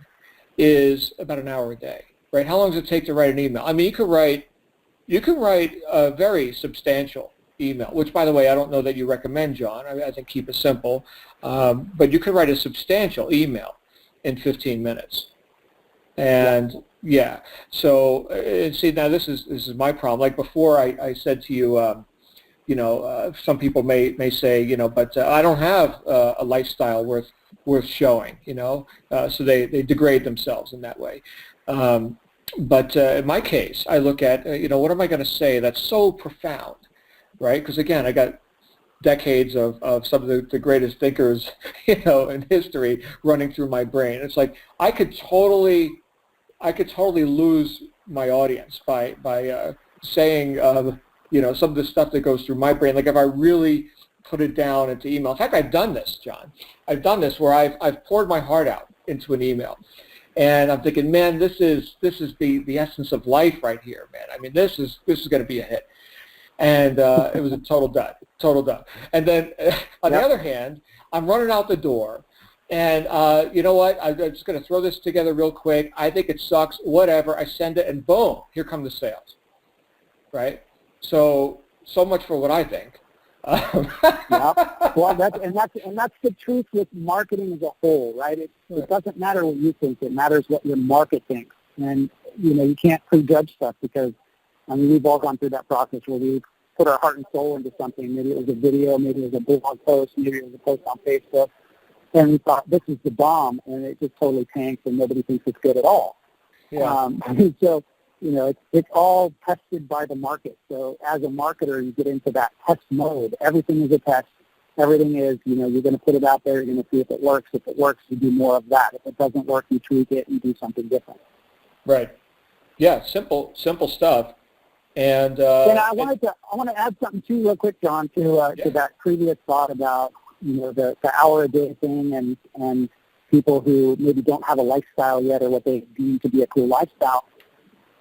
is about an hour a day, right? How long does it take to write an email? I mean, you can write a very substantial email, which, by the way, I don't know that you recommend, John. I think keep it simple. But you can write a substantial email in 15 minutes. And so see, now this is my problem. Like before, I said to you, some people may say, but I don't have a lifestyle worth showing, so they degrade themselves in that way. But in my case, I look at, what am I going to say that's so profound? Right? Because again, I got decades of some of the greatest thinkers, in history running through my brain. It's like I could totally lose my audience by saying, some of the stuff that goes through my brain. Like if I really put it down into email. In fact, I've done this, John. I've done this where I've poured my heart out into an email. And I'm thinking, man, this is the essence of life right here, man. I mean, this is going to be a hit. And it was a total dud. And then on the other hand, I'm running out the door, and you know what? I'm just going to throw this together real quick. I think it sucks. Whatever. I send it, and boom, here come the sales. Right? So much for what I think. Well, that's the truth with marketing as a whole, right? It doesn't matter what you think; it matters what your market thinks. And you can't prejudge stuff because, I mean, we've all gone through that process where we put our heart and soul into something. Maybe it was a video, maybe it was a blog post, maybe it was a post on Facebook, and we thought this is the bomb, and it just totally tanks, and nobody thinks it's good at all. Yeah. So it's all tested by the market. So as a marketer, you get into that test mode. Everything is a test. Everything is, you're going to put it out there. You're going to see if it works. If it works, you do more of that. If it doesn't work, you tweak it and do something different. Right. Yeah. Simple stuff. And I want to add something too, real quick, John, to that previous thought about the hour a day thing and people who maybe don't have a lifestyle yet or what they deem to be a cool lifestyle.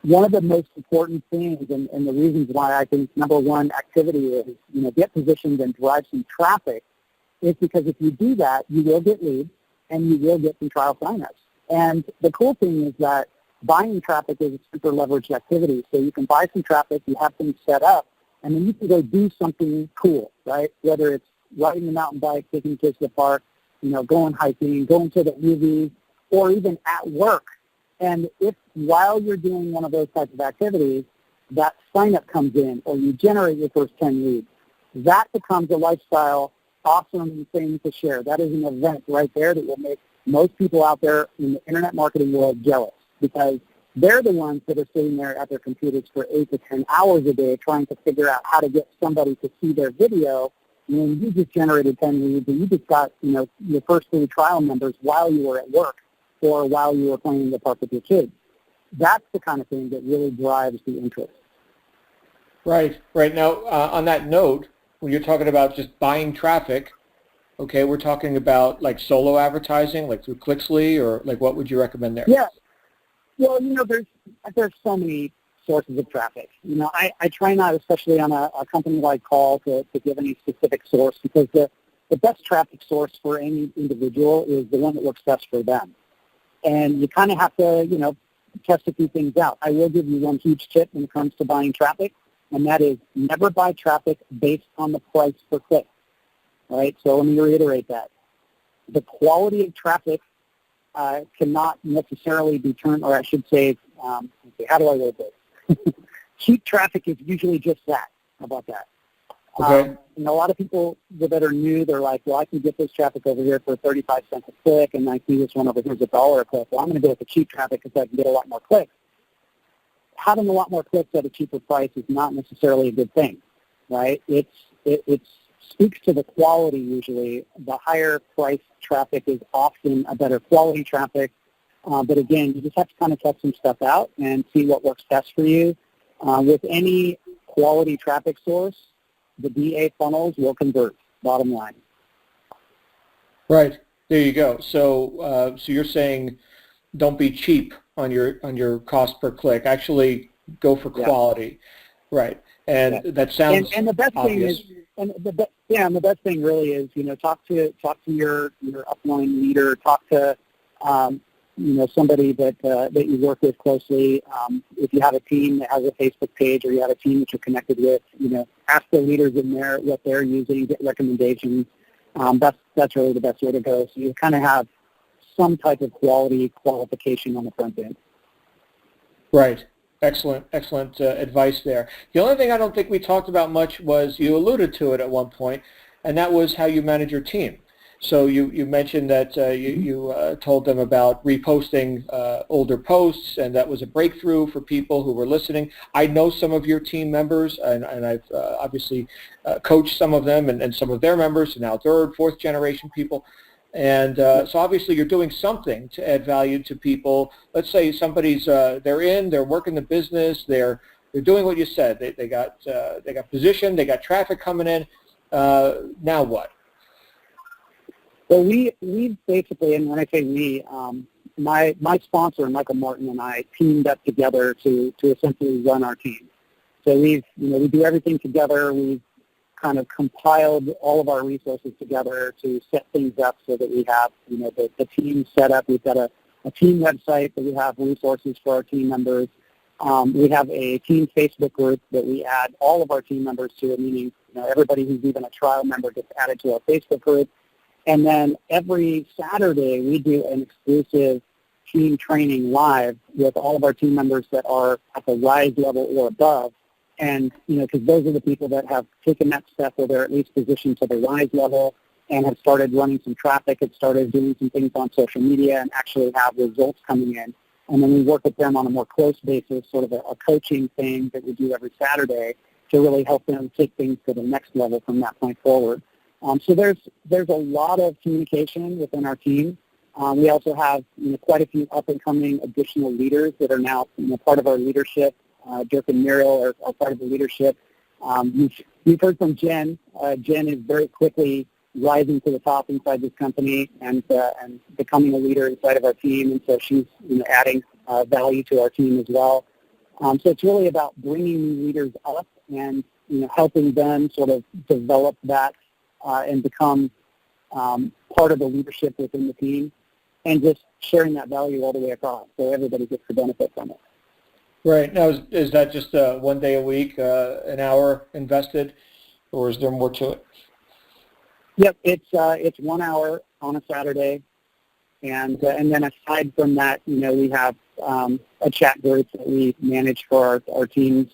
One of the most important things and the reasons why I think number one activity is, get positioned and drive some traffic is because if you do that, you will get leads and you will get some trial signups. And the cool thing is that buying traffic is a super leveraged activity. So you can buy some traffic, you have things set up, and then you can go do something cool, right? Whether it's riding a mountain bike, taking kids to the park, going hiking, going to the movies, or even at work. And if while you're doing one of those types of activities, that sign-up comes in or you generate your first 10 leads, that becomes a lifestyle, awesome thing to share. That is an event right there that will make most people out there in the internet marketing world jealous because they're the ones that are sitting there at their computers for 8 to 10 hours a day trying to figure out how to get somebody to see their video. And you just generated 10 leads and you just got, your first 3 trial members while you were at work or while you were playing in the park with your kids. That's the kind of thing that really drives the interest. Right, right. Now, on that note, when you're talking about just buying traffic, okay, we're talking about like solo advertising, like through Clixly, or like what would you recommend there? Yeah. Well, there's so many sources of traffic. I try not, especially on a company like Call, to give any specific source, because the best traffic source for any individual is the one that works best for them. And you kind of have to, test a few things out. I will give you one huge tip when it comes to buying traffic, and that is never buy traffic based on the price per click. All right, so let me reiterate that. The quality of traffic cannot necessarily be turned, or I should say, how do I word this? Cheap traffic is usually just that. How about that? Okay. A lot of people that are new, they're like, well, I can get this traffic over here for 35 cents a click, and I see this one over here is $1 a click. Well, I'm going to go with the cheap traffic because I can get a lot more clicks. Having a lot more clicks at a cheaper price is not necessarily a good thing, right? It speaks to the quality usually. The higher price traffic is often a better quality traffic. But again, you just have to kind of test some stuff out and see what works best for you. With any quality traffic source, the DA funnels will convert, bottom line. Right. There you go. So you're saying don't be cheap on your cost per click. Actually go for quality. Yeah. Right. And that sounds and the best obvious. thing is, and the best thing really is, talk to your upline leader, talk to somebody that you work with closely. If you have a team that has a Facebook page, or you have a team that you're connected with, ask the leaders in there what they're using, get recommendations. That's really the best way to go. So you kind of have some type of qualification on the front end. Right. Excellent advice there. The only thing I don't think we talked about much was, you alluded to it at one point, and that was how you manage your team. So you mentioned that you told them about reposting older posts, and that was a breakthrough for people who were listening. I know some of your team members, and I've obviously coached some of them and some of their members, now third, fourth generation people. And so obviously you're doing something to add value to people. Let's say somebody's they're working the business, they're doing what you said. They got position, they got traffic coming in. Now what? Well, we basically, and when I say we, my sponsor, Michael Martin, and I teamed up together to essentially run our team. So we do everything together. We've kind of compiled all of our resources together to set things up so that we have, the team set up. We've got a team website that we have resources for our team members. We have a team Facebook group that we add all of our team members to, meaning everybody who's even a trial member gets added to our Facebook group. And then every Saturday we do an exclusive team training live with all of our team members that are at the RISE level or above. And, because those are the people that have taken that step where they're at least positioned to the RISE level and have started running some traffic, have started doing some things on social media, and actually have results coming in. And then we work with them on a more close basis, sort of a coaching thing that we do every Saturday to really help them take things to the next level from that point forward. So there's a lot of communication within our team. We also have quite a few up-and-coming additional leaders that are now part of our leadership. Dirk and Muriel are part of the leadership. You've heard from Jen. Jen is very quickly rising to the top inside this company and becoming a leader inside of our team, and so she's adding value to our team as well. So it's really about bringing new leaders up and helping them sort of develop that and become part of the leadership within the team, and just sharing that value all the way across so everybody gets the benefit from it. Right. Now, is that just one day a week, an hour invested, or is there more to it? Yep, it's 1 hour on a Saturday, and then aside from that, we have a chat group that we manage for our teams,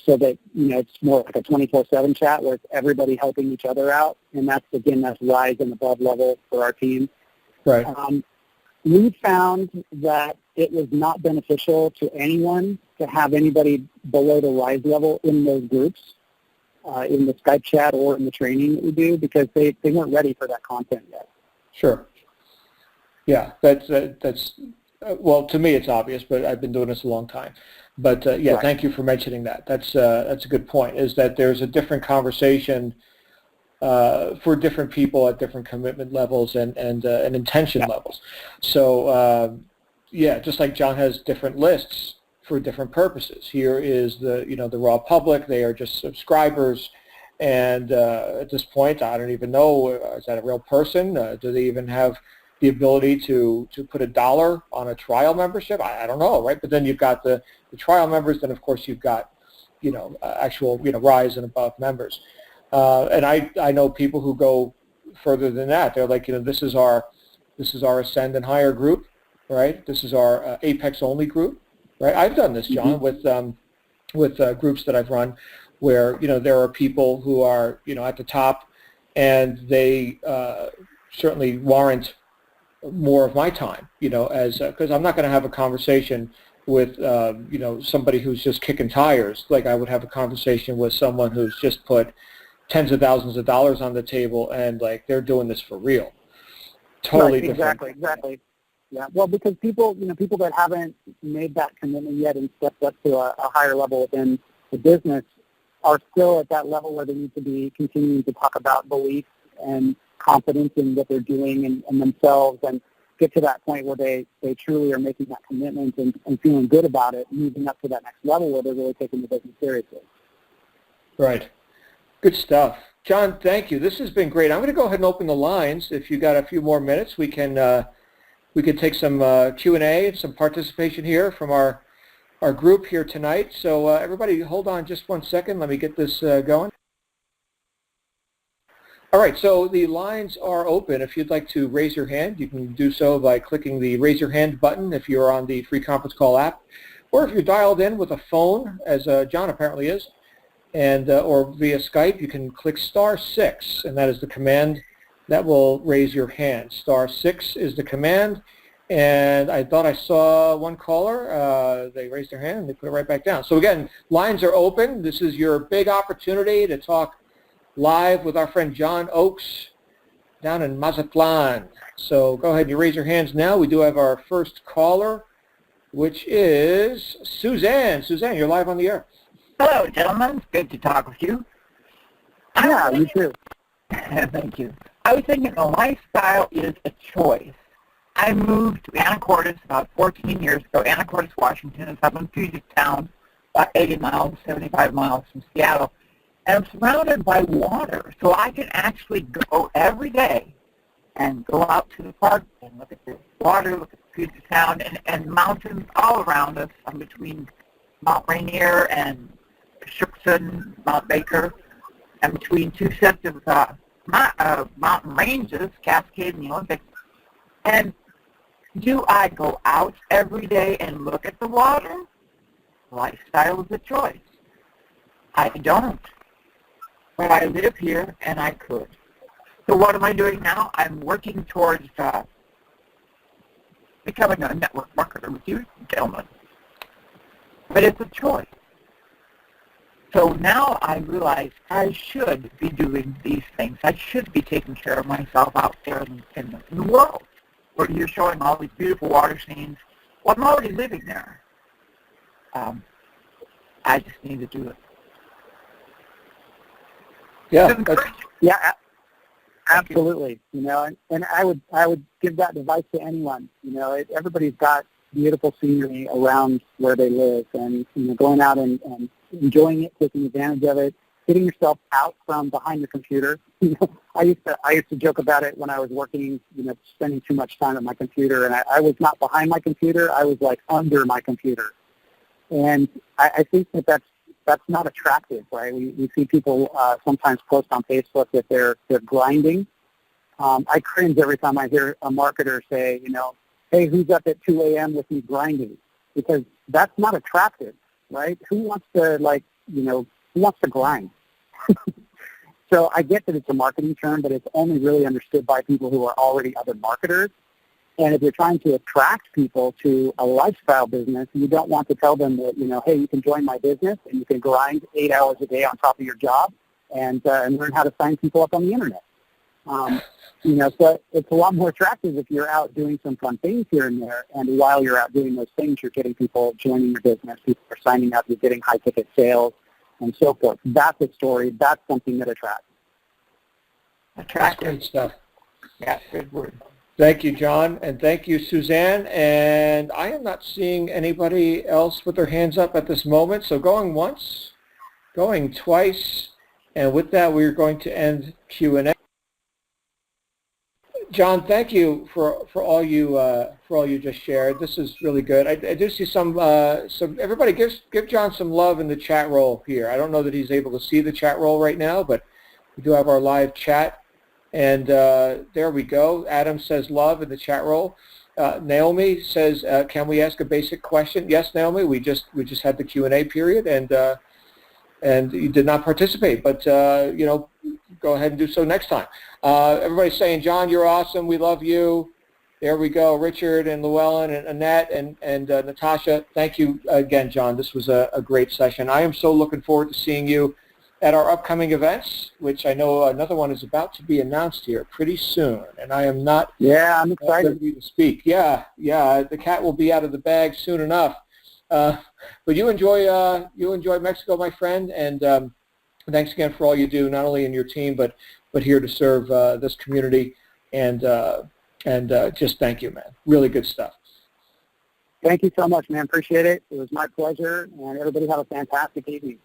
so that it's more like a 24/7 chat where it's everybody helping each other out, and that's RISE and above level for our team. Right. We found that it was not beneficial to anyone to have anybody below the RISE level in those groups, in the Skype chat or in the training that we do, because they weren't ready for that content yet. Sure. Yeah, that's well, to me it's obvious, but I've been doing this a long time. But yeah, Right. thank you for mentioning that. That's a good point. Is that there's a different conversation for different people at different commitment levels and intention Yeah. levels. So yeah, just like John has different lists for different purposes. Here is the raw public. They are just subscribers, and at this point, I don't even know, is that a real person? Do they even have the ability to put $1 on a trial membership? I don't know, right? But then you've got the trial members. Then of course you've got actual rise and above members. And I know people who go further than that. They're like, this is our Ascend and Higher group, right? This is our Apex only group, right? I've done this, John, with groups that I've run, where there are people who are at the top, and they certainly warrant more of my time, as because I'm not going to have a conversation with somebody who's just kicking tires like I would have a conversation with someone who's just put tens of thousands of dollars on the table, and like they're doing this for real. Totally right, different. Exactly. Yeah. Well, because people that haven't made that commitment yet and stepped up to a higher level within the business are still at that level where they need to be continuing to talk about belief and confidence in what they're doing and themselves, and get to that point where they truly are making that commitment and feeling good about it, moving up to that next level where they're really taking the business seriously. Right. Good stuff. John, thank you. This has been great. I'm going to go ahead and open the lines. If you got a few more minutes, we can take some Q&A and some participation here from our group here tonight. So everybody hold on just one second. Let me get this going. All right, so the lines are open. If you'd like to raise your hand, you can do so by clicking the raise your hand button if you're on the free conference call app, or if you're dialed in with a phone, as John apparently is, and or via Skype, you can click *6, and that is the command that will raise your hand. *6 is the command, and I thought I saw one caller. They raised their hand and they put it right back down. So again, lines are open. This is your big opportunity to talk live with our friend John Ochs down in Mazatlan. So go ahead and you raise your hands now. We do have our first caller, which is Suzanne. Suzanne, you're live on the air. Hello, gentlemen. It's good to talk with you. Yeah, you too. Thank you. I was thinking a lifestyle is a choice. I moved to Anacortes about 14 years ago. Anacortes, Washington is up in Puget Sound, about 80 miles, 75 miles from Seattle. And I'm surrounded by water, so I can actually go every day and go out to the park and look at the water, look at the Puget Sound, and mountains all around us. I'm between Mount Rainier and Shukson, Mount Baker, and between two sets of mountain ranges, Cascade and the Olympics. And do I go out every day and look at the water? Lifestyle is a choice. I don't. But I live here, and I could. So what am I doing now? I'm working towards becoming a network marketer with you, gentlemen. But it's a choice. So now I realize I should be doing these things. I should be taking care of myself out there in the world, where you're showing all these beautiful water scenes. Well, I'm already living there. I just need to do it. Yeah, absolutely. And I would give that advice to anyone. Everybody's got beautiful scenery around where they live, and going out and enjoying it, taking advantage of it, getting yourself out from behind your computer. I used to joke about it when I was working, spending too much time at my computer, and I was not behind my computer. I was like under my computer, and I think that's not attractive, right? We see people sometimes post on Facebook that they're grinding. I cringe every time I hear a marketer say, hey, who's up at 2 a.m. with me grinding? Because that's not attractive, right? Who wants to grind? So I get that it's a marketing term, but it's only really understood by people who are already other marketers. And if you're trying to attract people to a lifestyle business, you don't want to tell them that, hey, you can join my business and you can grind 8 hours a day on top of your job and learn how to sign people up on the internet. So it's a lot more attractive if you're out doing some fun things here and there, and while you're out doing those things, you're getting people joining your business, people are signing up, you're getting high-ticket sales, and so forth. That's a story. That's something that attracts. Attractive. Great stuff. Yeah, good word. Thank you, John, and thank you, Suzanne. And I am not seeing anybody else with their hands up at this moment, so going once, going twice, and with that, we're going to end Q&A. John, thank you for all you just shared. This is really good. I do see some everybody give John some love in the chat roll here. I don't know that he's able to see the chat roll right now, but we do have our live chat, and there we go. Adam says love in the chat roll. Naomi says, can we ask a basic question? Yes, Naomi. We just had the Q&A period, and you did not participate, but go ahead and do so next time. Everybody's saying, John, you're awesome. We love you. There we go. Richard and Llewellyn and Annette and Natasha. Thank you again, John. This was a great session. I am so looking forward to seeing you at our upcoming events, which I know another one is about to be announced here pretty soon. And I am not I'm excited to speak. Yeah. The cat will be out of the bag soon enough. But you enjoy Mexico, my friend, and thanks again for all you do, not only in your team, but here to serve this community, and just thank you, man. Really good stuff. Thank you so much, man. Appreciate it. It was my pleasure, and everybody have a fantastic evening.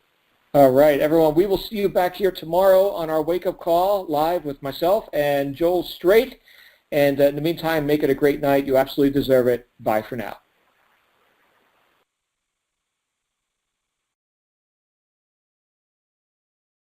All right, everyone. We will see you back here tomorrow on our wake-up call live with myself and Joel Straight. And in the meantime, make it a great night. You absolutely deserve it. Bye for now.